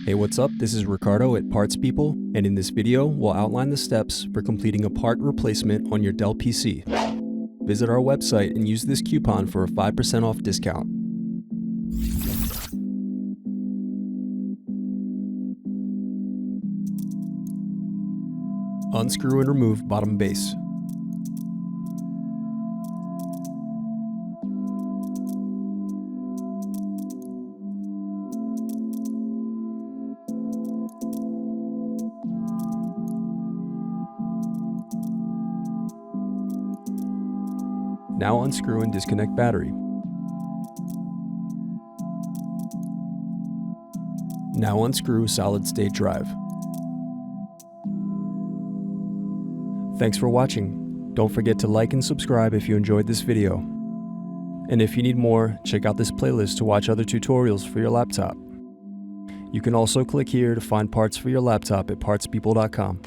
Hey, what's up? This is Ricardo at Parts People, and in this video, we'll outline the steps for completing a part replacement on your Dell PC. Visit our website and use this coupon for a 5% off discount. Unscrew and remove bottom base. Now unscrew and disconnect battery. Now unscrew solid state drive. Thanks for watching. Don't forget to like and subscribe if you enjoyed this video. And if you need more, check out this playlist to watch other tutorials for your laptop. You can also click here to find parts for your laptop at partspeople.com.